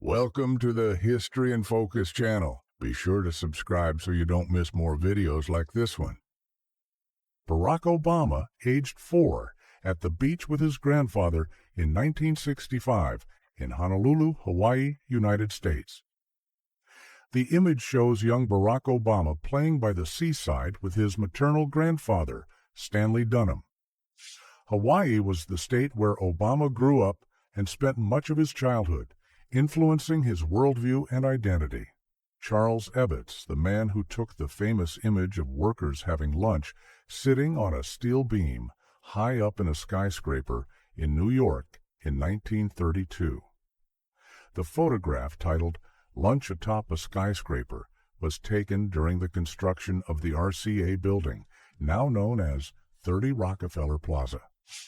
Welcome to the History in Focus channel. Be sure to subscribe so you don't miss more videos like this one. Barack Obama, aged 4, at the beach with his grandfather in 1965 in Honolulu, Hawaii, United States. The image shows young Barack Obama playing by the seaside with his maternal grandfather, Stanley Dunham. Hawaii was the state where Obama grew up and spent much of his childhood, influencing his worldview and identity. Charles Ebbets, the man who took the famous image of workers having lunch sitting on a steel beam high up in a skyscraper in New York in 1932. The photograph, titled "Lunch Atop a Skyscraper," was taken during the construction of the RCA building, now known as 30 Rockefeller Plaza.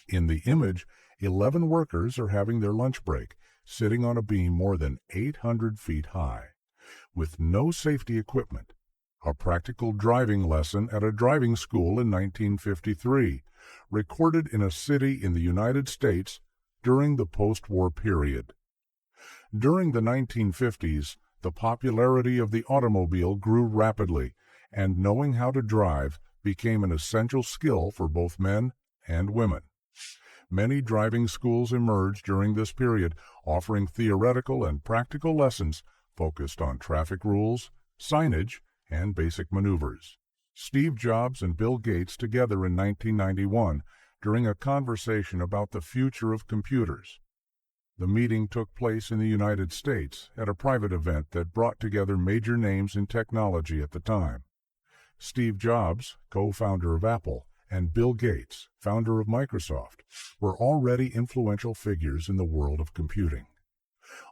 In the image, 11 workers are having their lunch break, sitting on a beam more than 800 feet high, with no safety equipment. A practical driving lesson at a driving school in 1953, recorded in a city in the United States during the post-war period. During the 1950s, the popularity of the automobile grew rapidly, and knowing how to drive became an essential skill for both men and women. Many driving schools emerged during this period, offering theoretical and practical lessons focused on traffic rules, signage, and basic maneuvers. Steve Jobs and Bill Gates together in 1991 during a conversation about the future of computers. The meeting took place in the United States at a private event that brought together major names in technology at the time. Steve Jobs, co-founder of Apple, and Bill Gates, founder of Microsoft, were already influential figures in the world of computing.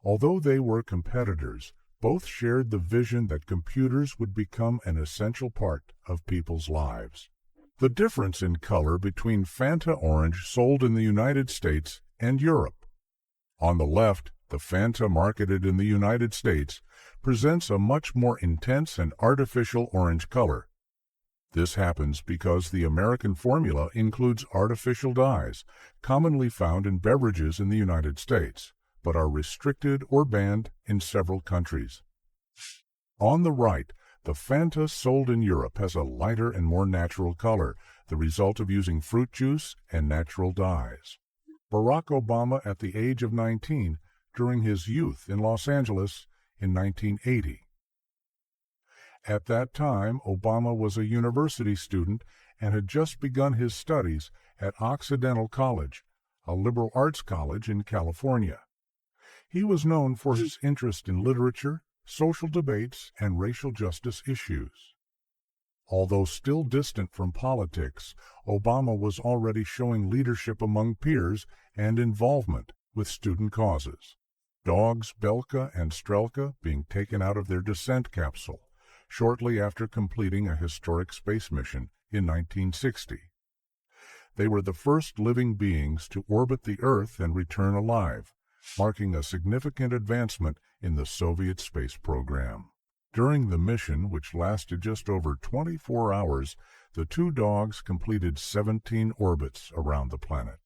Although they were competitors, both shared the vision that computers would become an essential part of people's lives. The difference in color between Fanta Orange sold in the United States and Europe. On the left, the Fanta marketed in the United States presents a much more intense and artificial orange color. This happens because the American formula includes artificial dyes, commonly found in beverages in the United States, but are restricted or banned in several countries. On the right, the Fanta sold in Europe has a lighter and more natural color, the result of using fruit juice and natural dyes. Barack Obama, at the age of 19, during his youth in Los Angeles in 1980. At that time, Obama was a university student and had just begun his studies at Occidental College, a liberal arts college in California. He was known for his interest in literature, social debates, and racial justice issues. Although still distant from politics, Obama was already showing leadership among peers and involvement with student causes. Dogs Belka and Strelka being taken out of their descent capsule shortly after completing a historic space mission in 1960. They were the first living beings to orbit the Earth and return alive, marking a significant advancement in the Soviet space program. During the mission, which lasted just over 24 hours, the two dogs completed 17 orbits around the planet.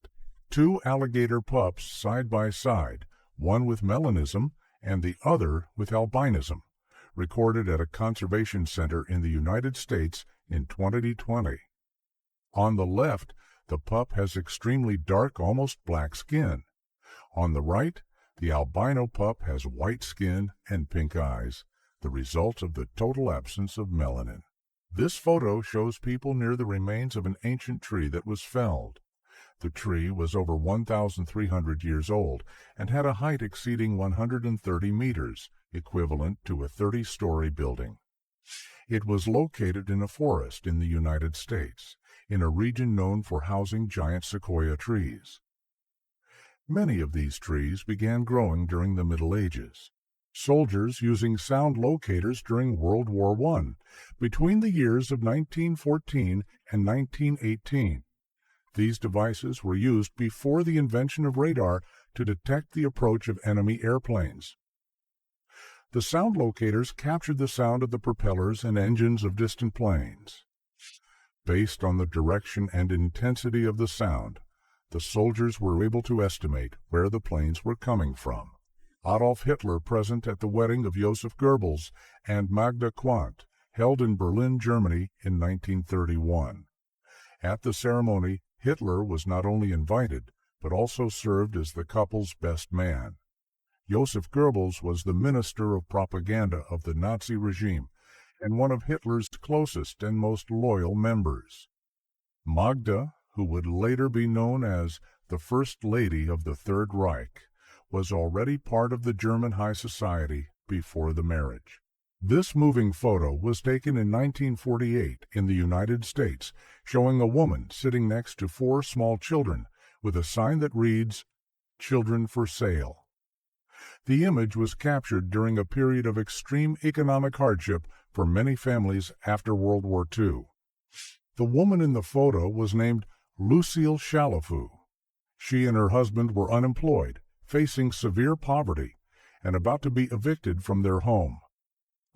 Two alligator pups side by side, one with melanism and the other with albinism, recorded at a conservation center in the United States in 2020. On the left, the pup has extremely dark, almost black skin. On the right, the albino pup has white skin and pink eyes, the result of the total absence of melanin. This photo shows people near the remains of an ancient tree that was felled. The tree was over 1,300 years old and had a height exceeding 130 meters, equivalent to a 30-story building. It was located in a forest in the United States, in a region known for housing giant sequoia trees. Many of these trees began growing during the Middle Ages. Soldiers using sound locators during World War I, between the years of 1914 and 1918. These devices were used before the invention of radar to detect the approach of enemy airplanes. The sound locators captured the sound of the propellers and engines of distant planes. Based on the direction and intensity of the sound, the soldiers were able to estimate where the planes were coming from. Adolf Hitler present at the wedding of Joseph Goebbels and Magda Quandt, held in Berlin, Germany in 1931. At the ceremony, Hitler was not only invited, but also served as the couple's best man. Joseph Goebbels was the minister of propaganda of the Nazi regime and one of Hitler's closest and most loyal members. Magda, who would later be known as the First Lady of the Third Reich, was already part of the German high society before the marriage. This moving photo was taken in 1948 in the United States, showing a woman sitting next to 4 small children with a sign that reads, "Children for Sale." The image was captured during a period of extreme economic hardship for many families after World War II. The woman in the photo was named Lucille Chalifoux. She and her husband were unemployed, facing severe poverty, and about to be evicted from their home.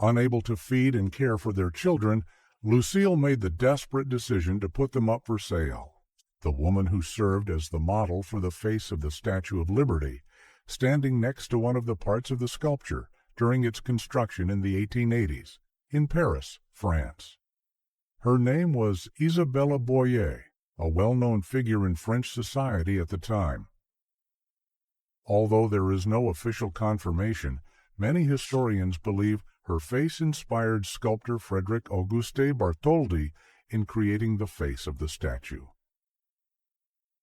Unable to feed and care for their children, Lucille made the desperate decision to put them up for sale. The woman who served as the model for the face of the Statue of Liberty, standing next to one of the parts of the sculpture during its construction in the 1880s, in Paris, France. Her name was Isabella Boyer, a well-known figure in French society at the time. Although there is no official confirmation, many historians believe her face inspired sculptor Frederick Auguste Bartholdi in creating the face of the statue.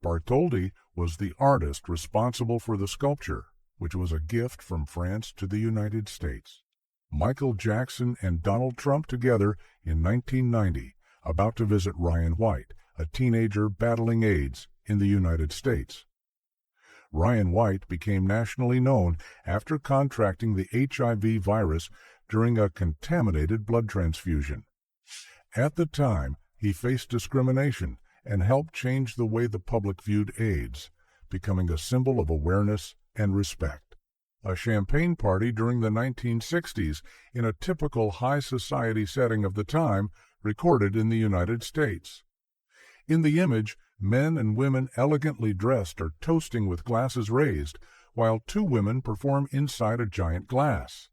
Bartholdi was the artist responsible for the sculpture, which was a gift from France to the United States. Michael Jackson and Donald Trump together in 1990, about to visit Ryan White, a teenager battling AIDS in the United States. Ryan White became nationally known after contracting the HIV virus during a contaminated blood transfusion. At the time, he faced discrimination and helped change the way the public viewed AIDS, becoming a symbol of awareness and respect. A champagne party during the 1960s in a typical high society setting of the time, recorded in the United States. In the image, men and women elegantly dressed are toasting with glasses raised, while 2 women perform inside a giant glass.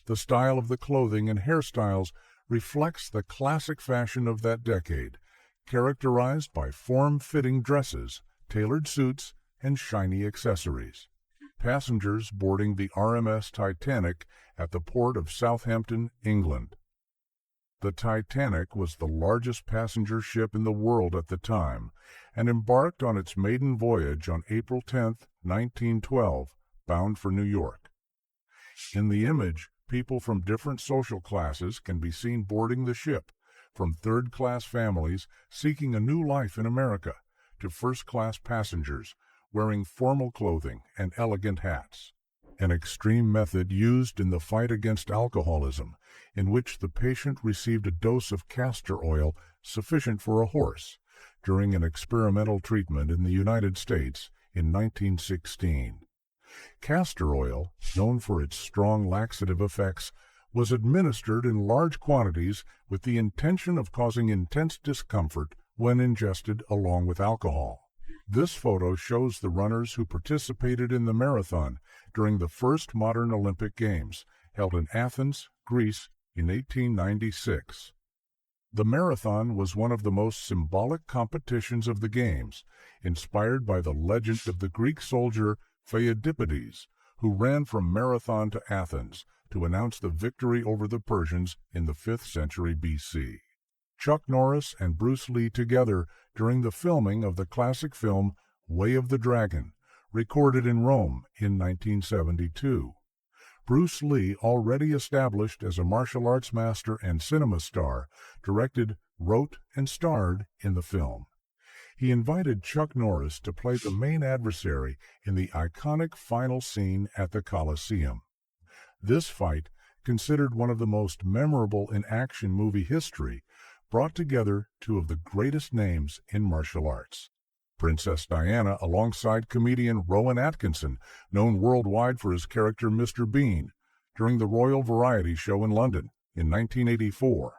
The style of the clothing and hairstyles reflects the classic fashion of that decade, characterized by form-fitting dresses, tailored suits, and shiny accessories. Passengers boarding the RMS Titanic at the port of Southampton, England. The Titanic was the largest passenger ship in the world at the time and embarked on its maiden voyage on April 10, 1912, bound for New York. In the image, people from different social classes can be seen boarding the ship, from third-class families seeking a new life in America to first-class passengers wearing formal clothing and elegant hats. An extreme method used in the fight against alcoholism, in which the patient received a dose of castor oil sufficient for a horse during an experimental treatment in the United States in 1916. Castor oil, known for its strong laxative effects, was administered in large quantities with the intention of causing intense discomfort when ingested along with alcohol. This photo shows the runners who participated in the marathon during the first modern Olympic Games, held in Athens, Greece, in 1896. The marathon was one of the most symbolic competitions of the Games, inspired by the legend of the Greek soldier Pheidippides, who ran from Marathon to Athens to announce the victory over the Persians in the 5th century BC. Chuck Norris and Bruce Lee together during the filming of the classic film Way of the Dragon, recorded in Rome in 1972. Bruce Lee, already established as a martial arts master and cinema star, directed, wrote, and starred in the film. He invited Chuck Norris to play the main adversary in the iconic final scene at the Colosseum. This fight, considered one of the most memorable in action movie history, brought together 2 of the greatest names in martial arts. Princess Diana alongside comedian Rowan Atkinson, known worldwide for his character Mr. Bean, during the Royal Variety Show in London in 1984.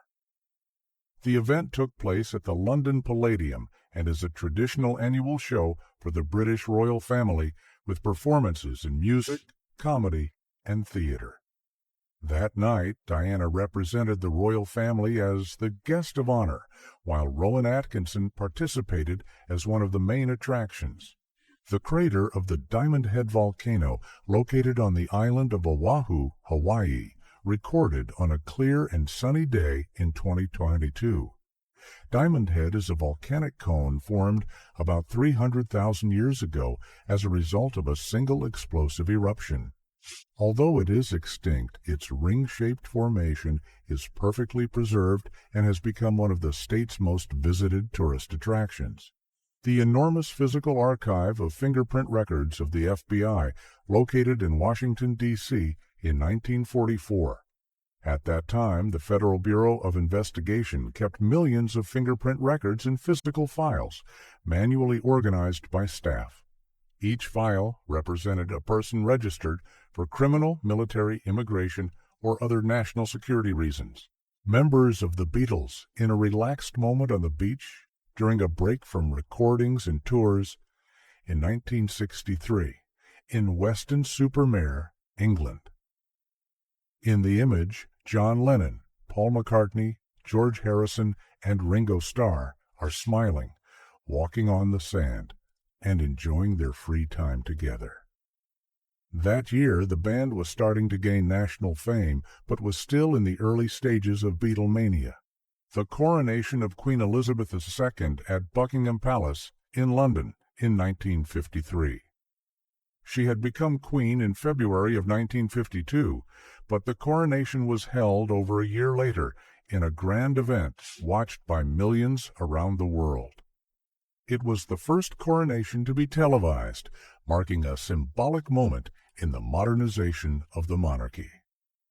The event took place at the London Palladium and is a traditional annual show for the British royal family with performances in music, comedy, and theater. That night, Diana represented the royal family as the guest of honor, while Rowan Atkinson participated as one of the main attractions. The crater of the Diamond Head volcano, located on the island of Oahu, Hawaii, recorded on a clear and sunny day in 2022. Diamond Head is a volcanic cone formed about 300,000 years ago as a result of a single explosive eruption. Although it is extinct, its ring-shaped formation is perfectly preserved and has become one of the state's most visited tourist attractions. The enormous physical archive of fingerprint records of the FBI, located in Washington, D.C., in 1944. At that time, the Federal Bureau of Investigation kept millions of fingerprint records in physical files, manually organized by staff. Each file represented a person registered for criminal, military, immigration, or other national security reasons. Members of the Beatles, in a relaxed moment on the beach, during a break from recordings and tours, in 1963, in Weston-super-Mare, England. In the image, John Lennon, Paul McCartney, George Harrison, and Ringo Starr are smiling, walking on the sand, and enjoying their free time together. That year, the band was starting to gain national fame, but was still in the early stages of Beatlemania. The coronation of Queen Elizabeth II at Buckingham Palace in London in 1953. She had become queen in February of 1952, but the coronation was held over a year later in a grand event watched by millions around the world. It was the first coronation to be televised, marking a symbolic moment in the modernization of the monarchy.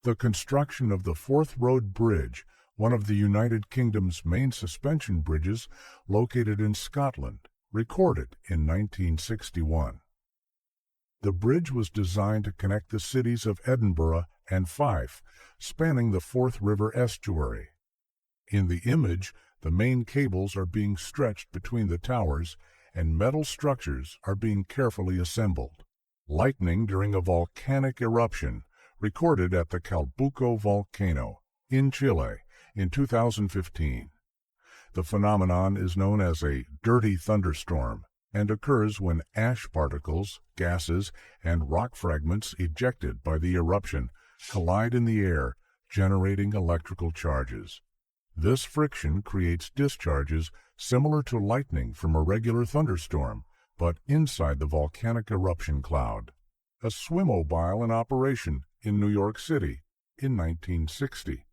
The construction of the Forth Road Bridge, one of the United Kingdom's main suspension bridges located in Scotland, recorded in 1961. The bridge was designed to connect the cities of Edinburgh and Fife, spanning the Forth River estuary. In the image, the main cables are being stretched between the towers, and metal structures are being carefully assembled. Lightning during a volcanic eruption, recorded at the Calbuco volcano in Chile in 2015. The phenomenon is known as a dirty thunderstorm and occurs when ash particles, gases, and rock fragments ejected by the eruption collide in the air, generating electrical charges. This friction creates discharges similar to lightning from a regular thunderstorm, but inside the volcanic eruption cloud. A swimmobile in operation in New York City in 1960.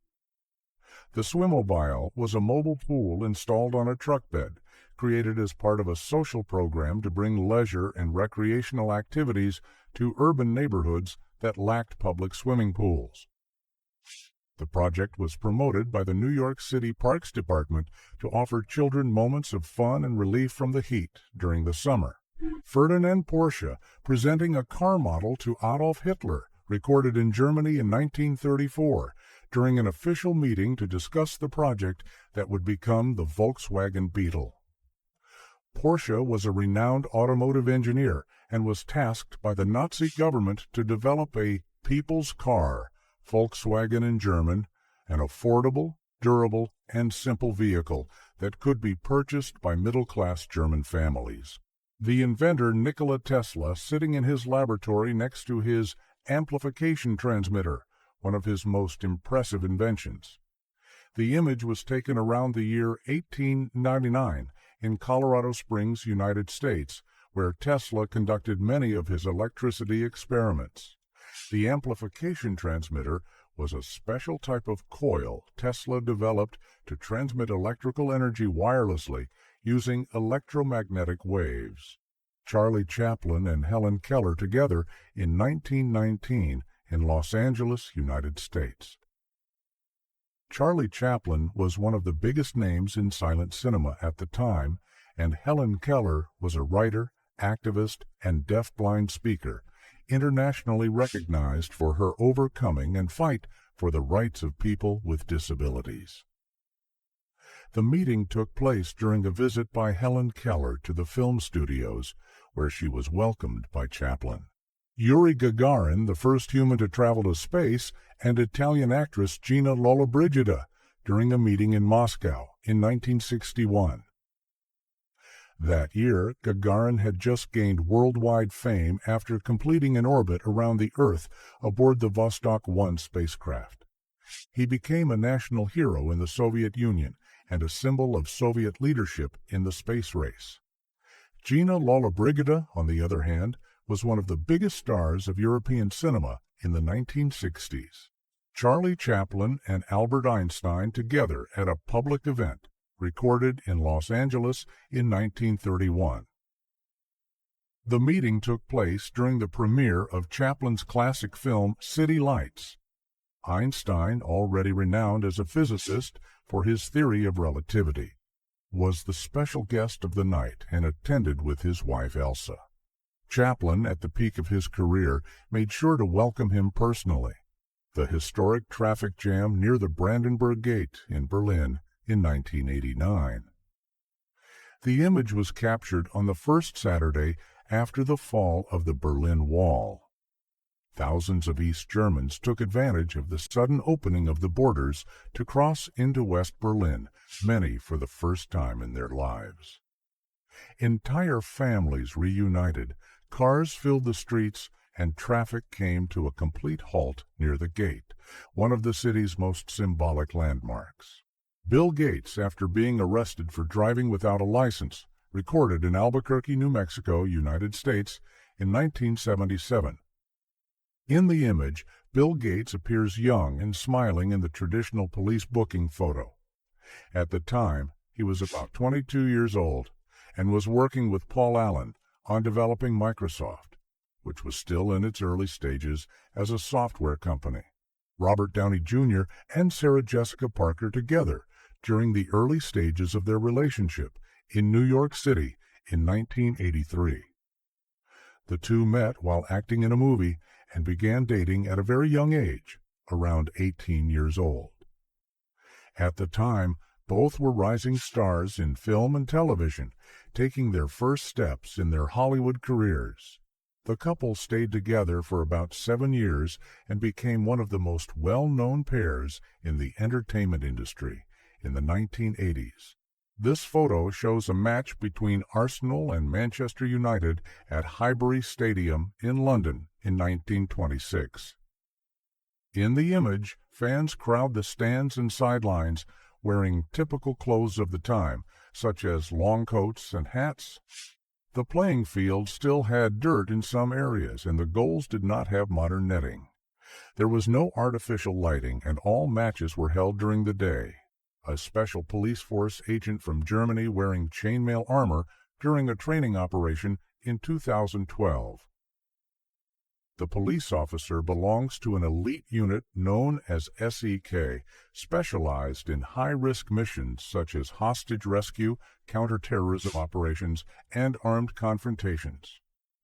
The swimmobile was a mobile pool installed on a truck bed, created as part of a social program to bring leisure and recreational activities to urban neighborhoods that lacked public swimming pools. The project was promoted by the New York City Parks Department to offer children moments of fun and relief from the heat during the summer. Ferdinand Porsche presenting a car model to Adolf Hitler, recorded in Germany in 1934, during an official meeting to discuss the project that would become the Volkswagen Beetle. Porsche was a renowned automotive engineer and was tasked by the Nazi government to develop a people's car, Volkswagen in German, an affordable, durable, and simple vehicle that could be purchased by middle-class German families. The inventor Nikola Tesla sitting in his laboratory next to his amplification transmitter, one of his most impressive inventions. The image was taken around the year 1899 in Colorado Springs, United States, where Tesla conducted many of his electricity experiments. The amplification transmitter was a special type of coil Tesla developed to transmit electrical energy wirelessly using electromagnetic waves. Charlie Chaplin and Helen Keller together in 1919 in Los Angeles, United States. Charlie Chaplin was one of the biggest names in silent cinema at the time, and Helen Keller was a writer, activist, and deafblind speaker, internationally recognized for her overcoming and fight for the rights of people with disabilities. The meeting took place during a visit by Helen Keller to the film studios, where she was welcomed by Chaplin. Yuri Gagarin, the first human to travel to space, and Italian actress Gina Lollobrigida during a meeting in Moscow in 1961. That year, Gagarin had just gained worldwide fame after completing an orbit around the Earth aboard the Vostok 1 spacecraft. He became a national hero in the Soviet Union and a symbol of Soviet leadership in the space race. Gina Lollobrigida, on the other hand, was one of the biggest stars of European cinema in the 1960s. Charlie Chaplin and Albert Einstein together at a public event, recorded in Los Angeles in 1931. The meeting took place during the premiere of Chaplin's classic film City Lights. Einstein, already renowned as a physicist for his theory of relativity, was the special guest of the night and attended with his wife Elsa. Chaplin, at the peak of his career, made sure to welcome him personally. The historic traffic jam near the Brandenburg Gate in Berlin in 1989. The image was captured on the first Saturday after the fall of the Berlin Wall. Thousands of East Germans took advantage of the sudden opening of the borders to cross into West Berlin, many for the first time in their lives. Entire families reunited, cars filled the streets, and traffic came to a complete halt near the gate, one of the city's most symbolic landmarks. Bill Gates, after being arrested for driving without a license, recorded in Albuquerque, New Mexico, United States, in 1977. In the image, Bill Gates appears young and smiling in the traditional police booking photo. At the time, he was about 22 years old and was working with Paul Allen on developing Microsoft, which was still in its early stages as a software company. Robert Downey Jr. and Sarah Jessica Parker together during the early stages of their relationship in New York City in 1983. The two met while acting in a movie and began dating at a very young age, around 18 years old. At the time, both were rising stars in film and television, taking their first steps in their Hollywood careers. The couple stayed together for about 7 years and became one of the most well-known pairs in the entertainment industry in the 1980s. This photo shows a match between Arsenal and Manchester United at Highbury Stadium in London in 1926. In the image, fans crowd the stands and sidelines wearing typical clothes of the time, such as long coats and hats. The playing field still had dirt in some areas, and the goals did not have modern netting. There was no artificial lighting, and all matches were held during the day. A special police force agent from Germany wearing chainmail armor during a training operation in 2012. The police officer belongs to an elite unit known as SEK, specialized in high-risk missions such as hostage rescue, counterterrorism operations, and armed confrontations.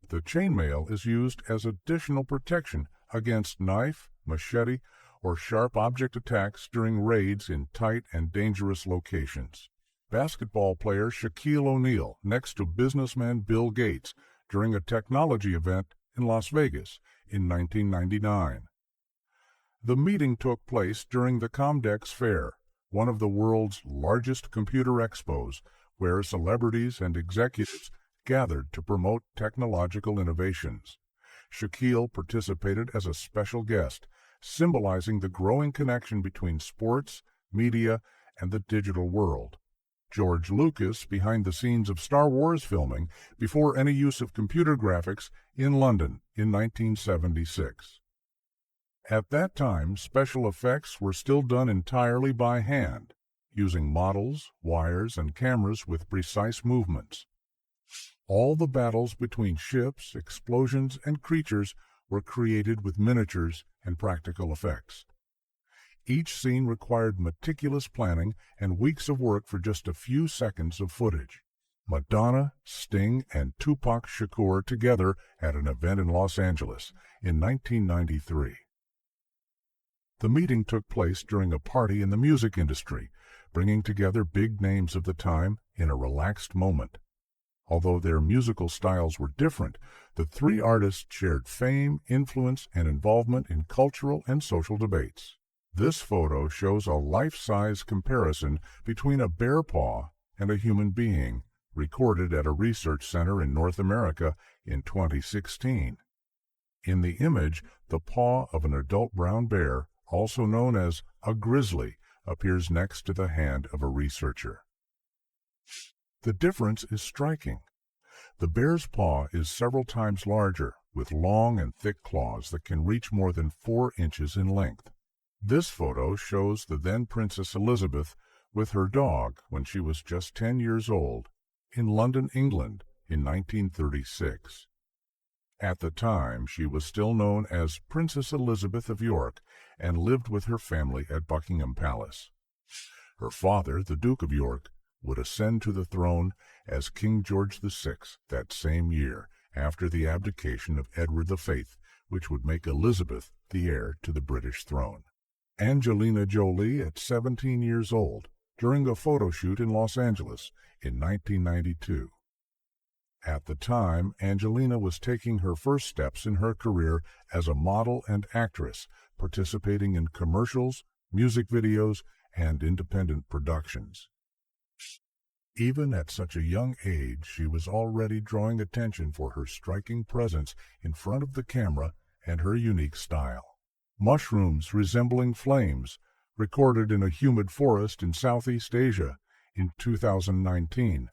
The chainmail is used as additional protection against knife, machete, or sharp object attacks during raids in tight and dangerous locations. Basketball player Shaquille O'Neal next to businessman Bill Gates during a technology event in Las Vegas in 1999. The meeting took place during the Comdex Fair, one of the world's largest computer expos, where celebrities and executives gathered to promote technological innovations. Shaquille participated as a special guest, symbolizing the growing connection between sports, media, and the digital world. George Lucas behind the scenes of Star Wars filming before any use of computer graphics in London in 1976. At that time, special effects were still done entirely by hand, using models, wires, and cameras with precise movements. All the battles between ships, explosions, and creatures were created with miniatures and practical effects. Each scene required meticulous planning and weeks of work for just a few seconds of footage. Madonna, Sting, and Tupac Shakur together at an event in Los Angeles in 1993. The meeting took place during a party in the music industry, bringing together big names of the time in a relaxed moment. Although their musical styles were different, the three artists shared fame, influence, and involvement in cultural and social debates. This photo shows a life-size comparison between a bear paw and a human being, recorded at a research center in North America in 2016. In the image, the paw of an adult brown bear, also known as a grizzly, appears next to the hand of a researcher. The difference is striking. The bear's paw is several times larger, with long and thick claws that can reach more than 4 inches in length. This photo shows the then Princess Elizabeth with her dog when she was just 10 years old in London, England in 1936. At the time, she was still known as Princess Elizabeth of York and lived with her family at Buckingham Palace. Her father, the Duke of York, would ascend to the throne as King George VI that same year after the abdication of Edward V, which would make Elizabeth the heir to the British throne. Angelina Jolie at 17 years old during a photo shoot in Los Angeles in 1992. At the time, Angelina was taking her first steps in her career as a model and actress, participating in commercials, music videos, and independent productions. Even at such a young age, she was already drawing attention for her striking presence in front of the camera and her unique style. Mushrooms resembling flames, recorded in a humid forest in Southeast Asia in 2019.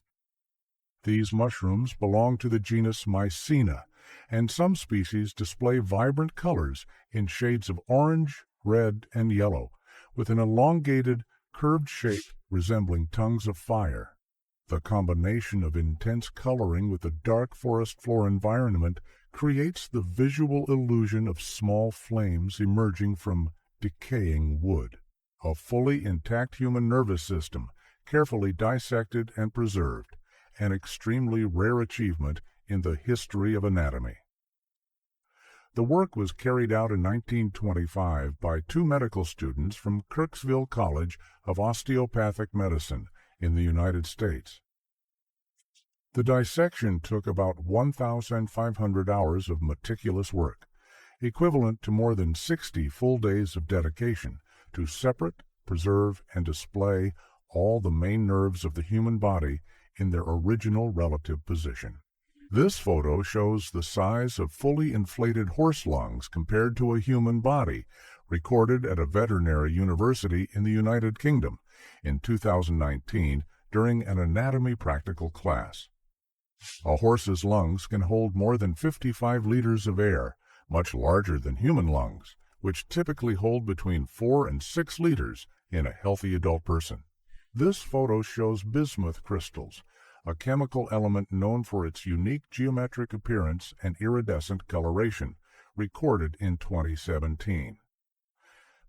These mushrooms belong to the genus Mycena, and some species display vibrant colors in shades of orange, red, and yellow, with an elongated, curved shape resembling tongues of fire. The combination of intense coloring with the dark forest floor environment creates the visual illusion of small flames emerging from decaying wood. A fully intact human nervous system, carefully dissected and preserved, an extremely rare achievement in the history of anatomy. The work was carried out in 1925 by 2 medical students from Kirksville College of Osteopathic Medicine in the United States. The dissection took about 1,500 hours of meticulous work, equivalent to more than 60 full days of dedication to separate, preserve, and display all the main nerves of the human body in their original relative position. This photo shows the size of fully inflated horse lungs compared to a human body, recorded at a veterinary university in the United Kingdom in 2019 during an anatomy practical class. A horse's lungs can hold more than 55 liters of air, much larger than human lungs, which typically hold between 4 and 6 liters in a healthy adult person. This photo shows bismuth crystals, a chemical element known for its unique geometric appearance and iridescent coloration, recorded in 2017.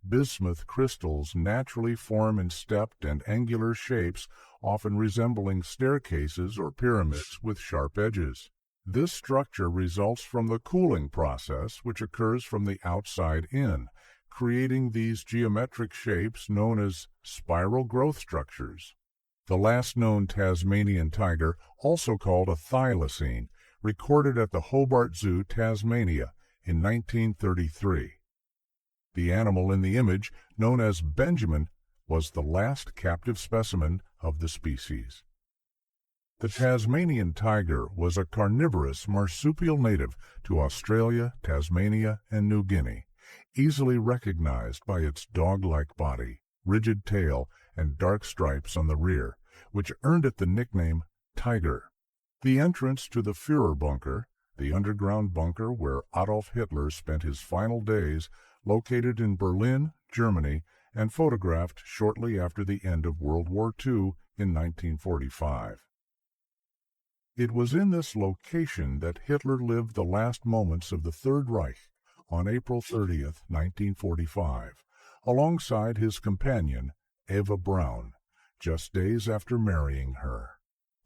Bismuth crystals naturally form in stepped and angular shapes, often resembling staircases or pyramids with sharp edges. This structure results from the cooling process, which occurs from the outside in, creating these geometric shapes known as spiral growth structures. The last known Tasmanian tiger, also called a thylacine, recorded at the Hobart Zoo, Tasmania, in 1933. The animal in the image, known as Benjamin, was the last captive specimen of the species. The Tasmanian tiger was a carnivorous marsupial native to Australia, Tasmania, and New Guinea, easily recognized by its dog-like body, rigid tail, and dark stripes on the rear, which earned it the nickname tiger. The entrance to the Führer bunker, the underground bunker where Adolf Hitler spent his final days, located in Berlin, Germany, and photographed shortly after the end of World War II in 1945. It was in this location that Hitler lived the last moments of the Third Reich on April 30, 1945, alongside his companion, Eva Braun, just days after marrying her.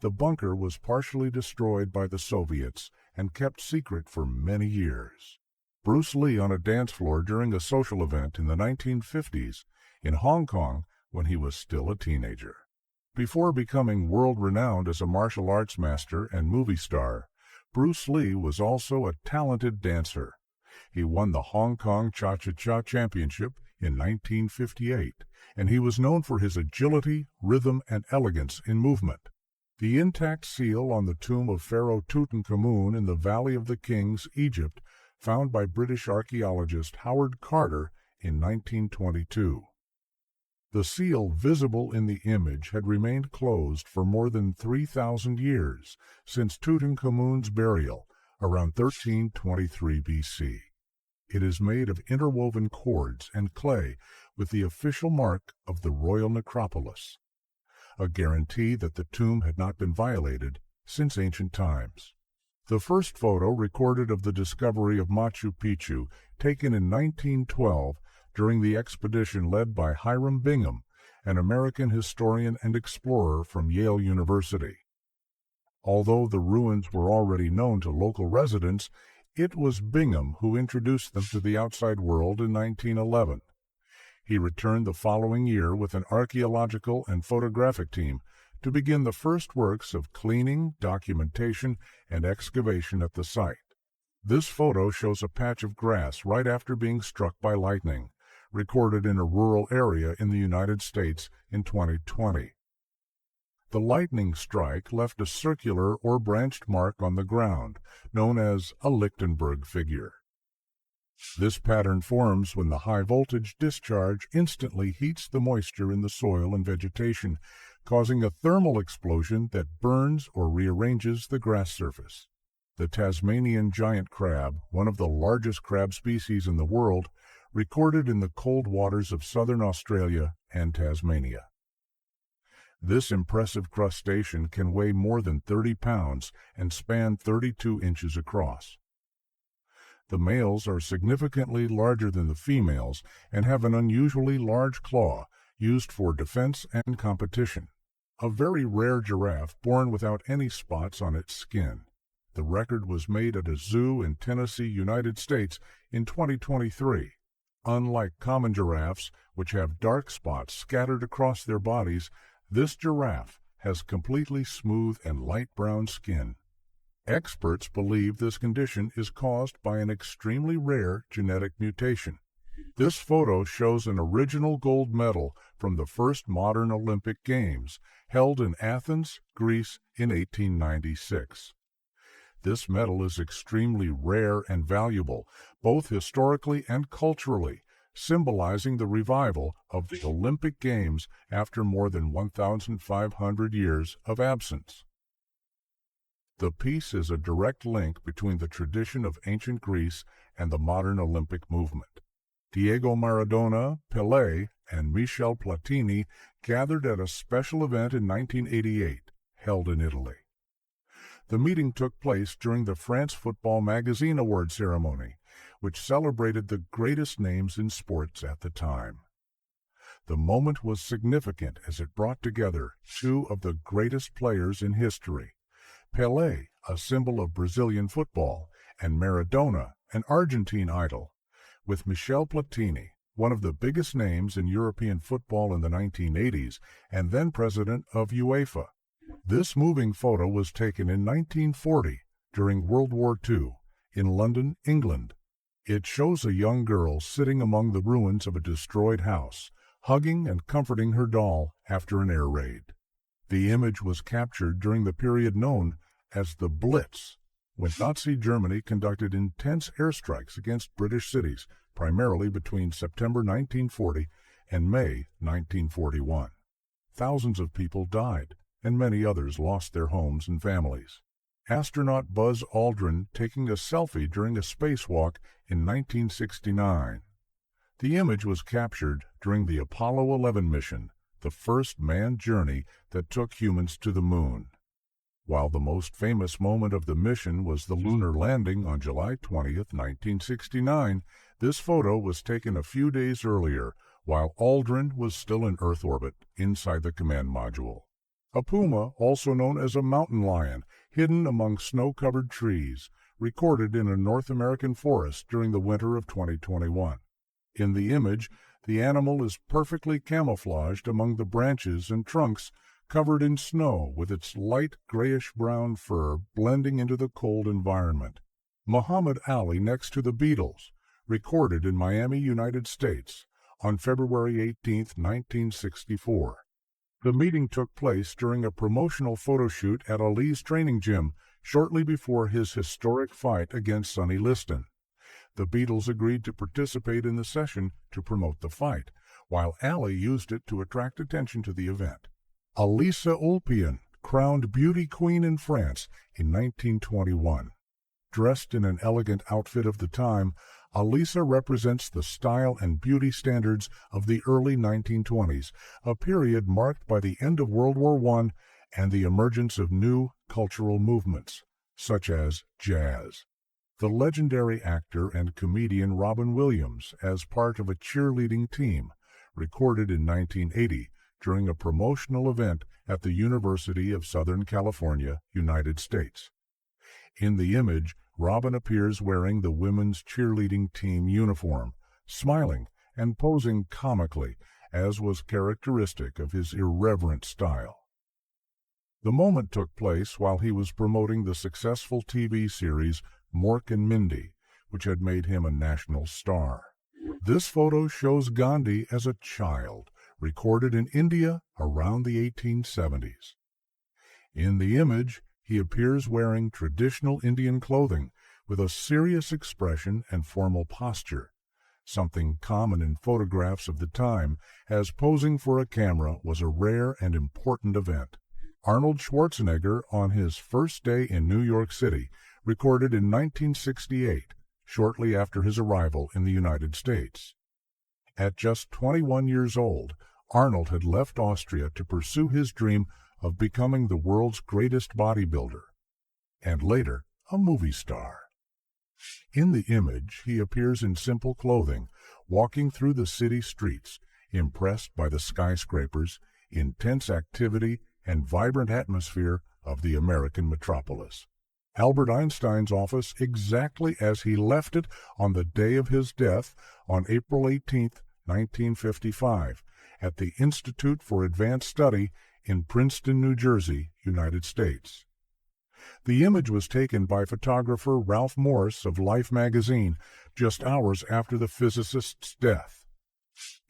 The bunker was partially destroyed by the Soviets and kept secret for many years. Bruce Lee on a dance floor during a social event in the 1950s in Hong Kong when he was still a teenager. Before becoming world-renowned as a martial arts master and movie star, Bruce Lee was also a talented dancer. He won the Hong Kong Cha-Cha-Cha Championship in 1958, and he was known for his agility, rhythm, and elegance in movement. The intact seal on the tomb of Pharaoh Tutankhamun in the Valley of the Kings, Egypt, found by British archaeologist Howard Carter in 1922. The seal visible in the image had remained closed for more than 3,000 years, since Tutankhamun's burial, around 1323 BC. It is made of interwoven cords and clay with the official mark of the royal necropolis, a guarantee that the tomb had not been violated since ancient times. The first photo recorded of the discovery of Machu Picchu, taken in 1912, during the expedition led by Hiram Bingham, an American historian and explorer from Yale University. Although the ruins were already known to local residents, it was Bingham who introduced them to the outside world in 1911. He returned the following year with an archaeological and photographic team to begin the first works of cleaning, documentation, and excavation at the site. This photo shows a patch of grass right after being struck by lightning, recorded in a rural area in the United States in 2020. The lightning strike left a circular or branched mark on the ground, known as a Lichtenberg figure. This pattern forms when the high-voltage discharge instantly heats the moisture in the soil and vegetation, causing a thermal explosion that burns or rearranges the grass surface. The Tasmanian giant crab, one of the largest crab species in the world, recorded in the cold waters of southern Australia and Tasmania. This impressive crustacean can weigh more than 30 pounds and span 32 inches across. The males are significantly larger than the females and have an unusually large claw used for defense and competition. A very rare giraffe born without any spots on its skin. The record was made at a zoo in Tennessee, United States in 2023. Unlike common giraffes, which have dark spots scattered across their bodies, this giraffe has completely smooth and light brown skin. Experts believe this condition is caused by an extremely rare genetic mutation. This photo shows an original gold medal from the first modern Olympic Games, held in Athens, Greece in 1896. This medal is extremely rare and valuable, both historically and culturally, symbolizing the revival of the Olympic Games after more than 1,500 years of absence. The piece is a direct link between the tradition of ancient Greece and the modern Olympic movement. Diego Maradona, Pelé, and Michel Platini gathered at a special event in 1988, held in Italy. The meeting took place during the France Football Magazine Award ceremony, which celebrated the greatest names in sports at the time. The moment was significant as it brought together two of the greatest players in history: Pelé, a symbol of Brazilian football, and Maradona, an Argentine idol, with Michel Platini, one of the biggest names in European football in the 1980s and then president of UEFA. This moving photo was taken in 1940 during World War II in London, England. It shows a young girl sitting among the ruins of a destroyed house, hugging and comforting her doll after an air raid. The image was captured during the period known as the Blitz, when Nazi Germany conducted intense airstrikes against British cities, primarily between September 1940 and May 1941. Thousands of people died, and many others lost their homes and families. Astronaut Buzz Aldrin taking a selfie during a spacewalk in 1969. The image was captured during the Apollo 11 mission, the first manned journey that took humans to the moon. While the most famous moment of the mission was the lunar landing on July 20, 1969, this photo was taken a few days earlier while Aldrin was still in Earth orbit inside the command module. A puma, also known as a mountain lion, hidden among snow-covered trees, recorded in a North American forest during the winter of 2021. In the image, the animal is perfectly camouflaged among the branches and trunks covered in snow with its light grayish-brown fur blending into the cold environment. Muhammad Ali next to the Beatles, recorded in Miami, United States, on February 18, 1964. The meeting took place during a promotional photo shoot at Ali's training gym shortly before his historic fight against Sonny Liston. The Beatles agreed to participate in the session to promote the fight, while Ali used it to attract attention to the event. Elisa Ulpian, crowned beauty queen in France in 1921. Dressed in an elegant outfit of the time, Elisa represents the style and beauty standards of the early 1920s, a period marked by the end of World War I and the emergence of new cultural movements, such as jazz. The legendary actor and comedian Robin Williams as part of a cheerleading team, recorded in 1980 during a promotional event at the University of Southern California, United States. In the image, Robin appears wearing the women's cheerleading team uniform, smiling and posing comically, as was characteristic of his irreverent style. The moment took place while he was promoting the successful TV series Mork and Mindy, which had made him a national star. This photo shows Gandhi as a child, recorded in India around the 1870s. In the image, he appears wearing traditional Indian clothing with a serious expression and formal posture, something common in photographs of the time, as posing for a camera was a rare and important event. Arnold Schwarzenegger, on his first day in New York City, recorded in 1968, shortly after his arrival in the United States. At just 21 years old, Arnold had left Austria to pursue his dream of becoming the world's greatest bodybuilder, and later a movie star. In the image, he appears in simple clothing, walking through the city streets, impressed by the skyscrapers, intense activity, and vibrant atmosphere of the American metropolis. Albert Einstein's office exactly as he left it on the day of his death on April 18, 1955, at the Institute for Advanced Study in Princeton, New Jersey, United States. The image was taken by photographer Ralph Morris of Life magazine just hours after the physicist's death.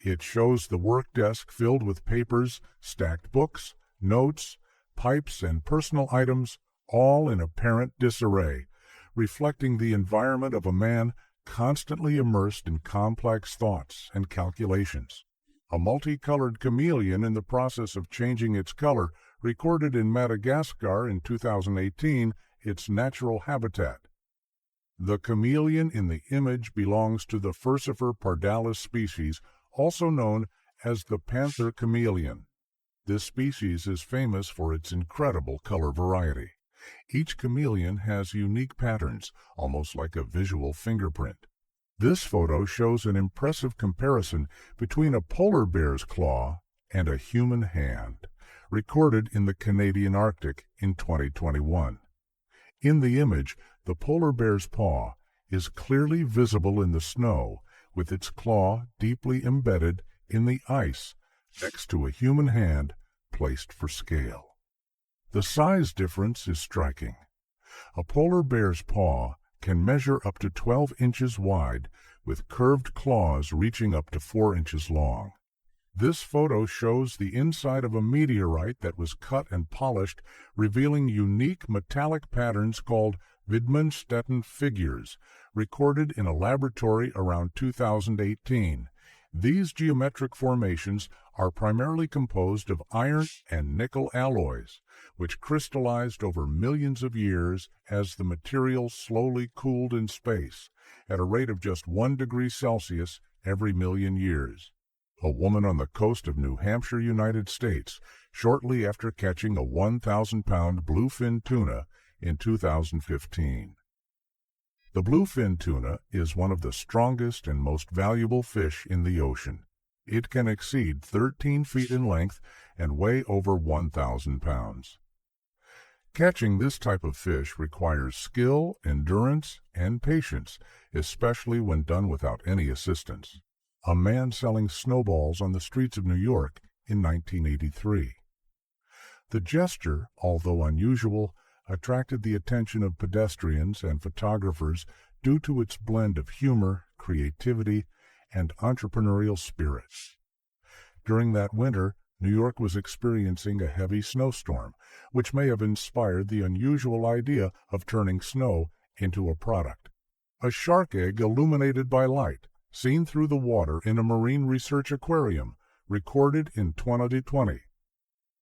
It shows the work desk filled with papers, stacked books, notes, pipes, and personal items, all in apparent disarray, reflecting the environment of a man constantly immersed in complex thoughts and calculations. A multicolored chameleon in the process of changing its color, recorded in Madagascar in 2018, its natural habitat. The chameleon in the image belongs to the Furcifer pardalis species, also known as the panther chameleon. This species is famous for its incredible color variety. Each chameleon has unique patterns, almost like a visual fingerprint. This photo shows an impressive comparison between a polar bear's claw and a human hand, recorded in the Canadian Arctic in 2021. In the image, the polar bear's paw is clearly visible in the snow, with its claw deeply embedded in the ice next to a human hand placed for scale. The size difference is striking. A polar bear's paw can measure up to 12 inches wide, with curved claws reaching up to 4 inches long. This photo shows the inside of a meteorite that was cut and polished, revealing unique metallic patterns called Widmanstätten figures, recorded in a laboratory around 2018. These geometric formations are primarily composed of iron and nickel alloys, which crystallized over millions of years as the material slowly cooled in space, at a rate of just 1 degree Celsius every million years. A woman on the coast of New Hampshire, United States, shortly after catching a 1,000-pound bluefin tuna in 2015. The bluefin tuna is one of the strongest and most valuable fish in the ocean. It can exceed 13 feet in length and weigh over 1,000 pounds. Catching this type of fish requires skill, endurance, and patience, especially when done without any assistance. A man selling snowballs on the streets of New York in 1983. The gesture, although unusual, attracted the attention of pedestrians and photographers due to its blend of humor, creativity, and entrepreneurial spirit. During that winter, New York was experiencing a heavy snowstorm, which may have inspired the unusual idea of turning snow into a product. A shark egg illuminated by light, seen through the water in a marine research aquarium, recorded in 2020.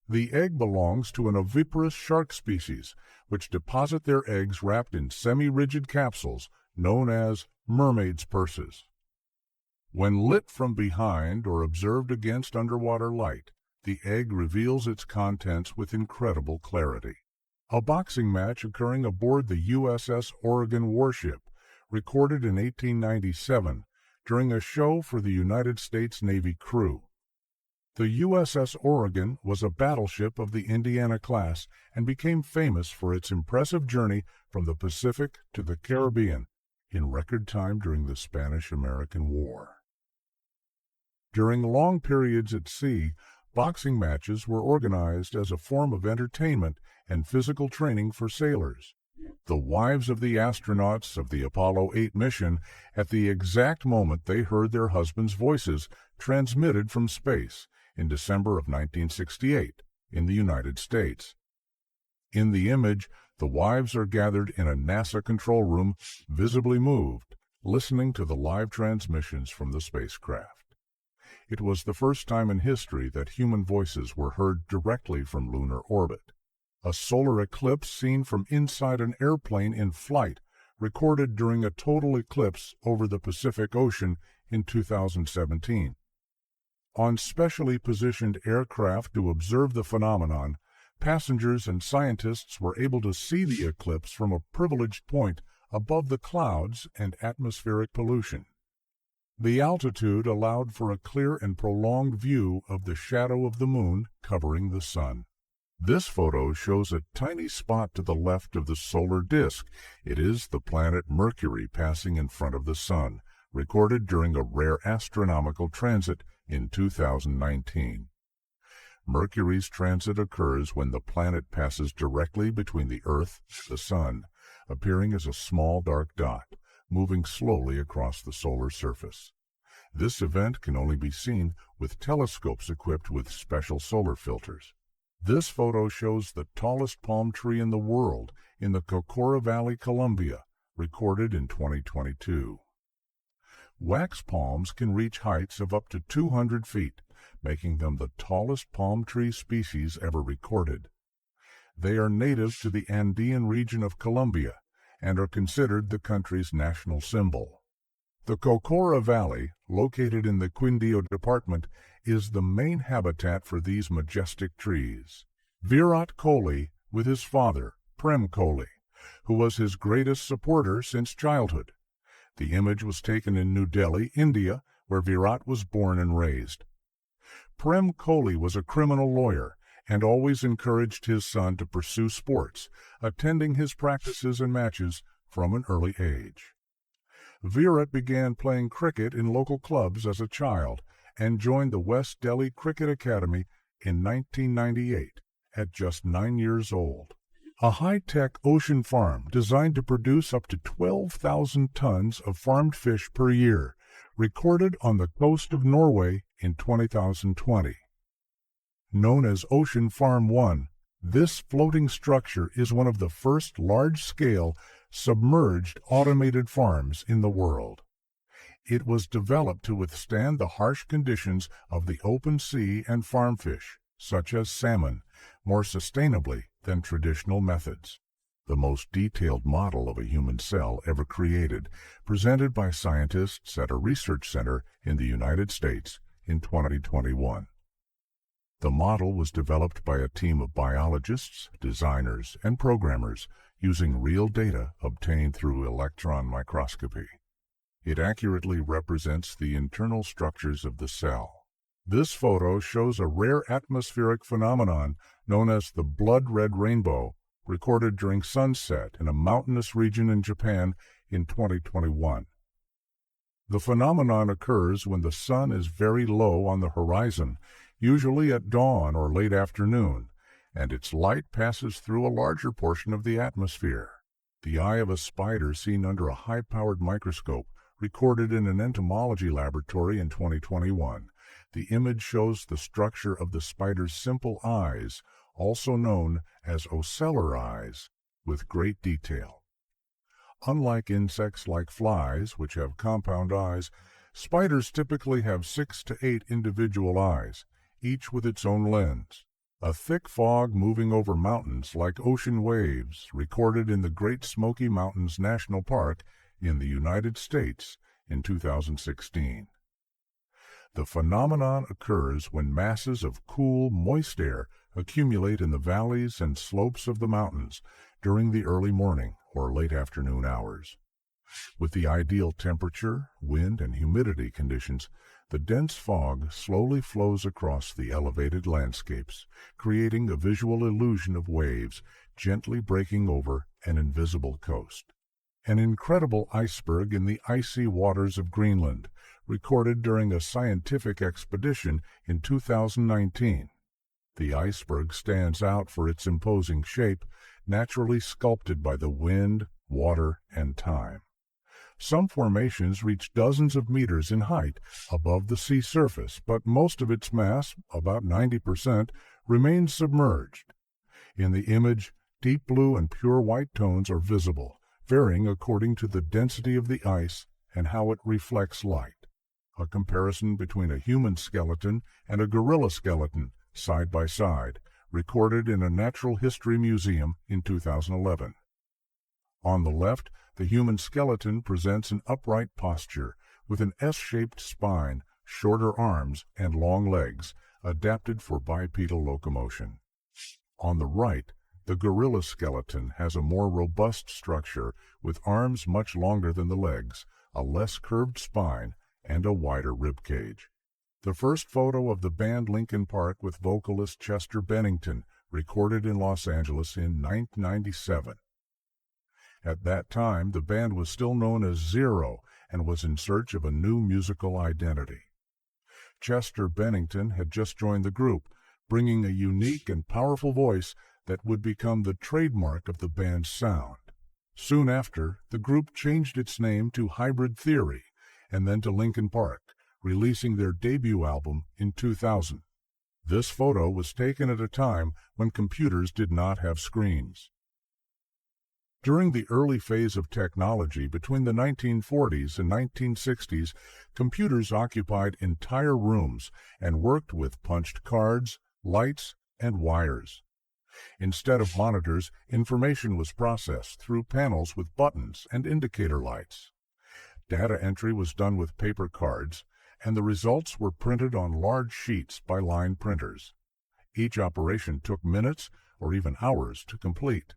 The egg belongs to an oviparous shark species, which deposit their eggs wrapped in semi-rigid capsules known as mermaid's purses. When lit from behind or observed against underwater light, the egg reveals its contents with incredible clarity. A boxing match occurring aboard the USS Oregon warship, recorded in 1897 during a show for the United States Navy crew. The USS Oregon was a battleship of the Indiana class and became famous for its impressive journey from the Pacific to the Caribbean in record time during the Spanish-American War. During long periods at sea, boxing matches were organized as a form of entertainment and physical training for sailors. The wives of the astronauts of the Apollo 8 mission, at the exact moment they heard their husbands' voices transmitted from space in December of 1968 in the United States. In the image, the wives are gathered in a NASA control room, visibly moved, listening to the live transmissions from the spacecraft. It was the first time in history that human voices were heard directly from lunar orbit. A solar eclipse seen from inside an airplane in flight, recorded during a total eclipse over the Pacific Ocean in 2017. On specially positioned aircraft to observe the phenomenon, passengers and scientists were able to see the eclipse from a privileged point above the clouds and atmospheric pollution. The altitude allowed for a clear and prolonged view of the shadow of the moon covering the sun. This photo shows a tiny spot to the left of the solar disk. It is the planet Mercury passing in front of the sun, recorded during a rare astronomical transit in 2019. Mercury's transit occurs when the planet passes directly between the Earth and the Sun, appearing as a small dark dot, moving slowly across the solar surface. This event can only be seen with telescopes equipped with special solar filters. This photo shows the tallest palm tree in the world in the Cocora Valley, Colombia, recorded in 2022. Wax palms can reach heights of up to 200 feet, making them the tallest palm tree species ever recorded. They are native to the Andean region of Colombia and are considered the country's national symbol. The Cocora Valley, located in the Quindío department, is the main habitat for these majestic trees. Virat Kohli, with his father, Prem Kohli, who was his greatest supporter since childhood. The image was taken in New Delhi, India, where Virat was born and raised. Prem Kohli was a criminal lawyer and always encouraged his son to pursue sports, attending his practices and matches from an early age. Virat began playing cricket in local clubs as a child and joined the West Delhi Cricket Academy in 1998 at just 9 years old. A high-tech ocean farm designed to produce up to 12,000 tons of farmed fish per year, recorded on the coast of Norway in 2020. Known as Ocean Farm 1, this floating structure is one of the first large-scale, submerged automated farms in the world. It was developed to withstand the harsh conditions of the open sea and farm fish, such as salmon, more sustainably than traditional methods. The most detailed model of a human cell ever created, presented by scientists at a research center in the United States in 2021. The model was developed by a team of biologists, designers, and programmers using real data obtained through electron microscopy. It accurately represents the internal structures of the cell. This photo shows a rare atmospheric phenomenon known as the blood red rainbow, recorded during sunset in a mountainous region in Japan in 2021. The phenomenon occurs when the sun is very low on the horizon, usually at dawn or late afternoon, and its light passes through a larger portion of the atmosphere. The eye of a spider seen under a high-powered microscope, recorded in an entomology laboratory in 2021. The image shows the structure of the spider's simple eyes, also known as ocellular eyes, with great detail. Unlike insects like flies, which have compound eyes, spiders typically have 6 to 8 individual eyes, each with its own lens. A thick fog moving over mountains like ocean waves, recorded in the Great Smoky Mountains National Park in the United States in 2016. The phenomenon occurs when masses of cool, moist air accumulate in the valleys and slopes of the mountains during the early morning or late afternoon hours. With the ideal temperature, wind, and humidity conditions, the dense fog slowly flows across the elevated landscapes, creating a visual illusion of waves gently breaking over an invisible coast. An incredible iceberg in the icy waters of Greenland, recorded during a scientific expedition in 2019. The iceberg stands out for its imposing shape, naturally sculpted by the wind, water, and time. Some formations reach dozens of meters in height above the sea surface, but most of its mass, about 90%, remains submerged. In the image, deep blue and pure white tones are visible, varying according to the density of the ice and how it reflects light. A comparison between a human skeleton and a gorilla skeleton, side by side, recorded in a natural history museum in 2011. On the left, the human skeleton presents an upright posture with an S-shaped spine, shorter arms, and long legs, adapted for bipedal locomotion. On the right, the gorilla skeleton has a more robust structure with arms much longer than the legs, a less curved spine, and a wider rib cage. The first photo of the band Linkin Park with vocalist Chester Bennington, recorded in Los Angeles in 1997. At that time, the band was still known as Zero and was in search of a new musical identity. Chester Bennington had just joined the group, bringing a unique and powerful voice that would become the trademark of the band's sound. Soon after, the group changed its name to Hybrid Theory and then to Linkin Park, releasing their debut album in 2000. This photo was taken at a time when computers did not have screens. During the early phase of technology between the 1940s and 1960s, computers occupied entire rooms and worked with punched cards, lights, and wires. Instead of monitors, information was processed through panels with buttons and indicator lights. Data entry was done with paper cards, and the results were printed on large sheets by line printers. Each operation took minutes or even hours to complete.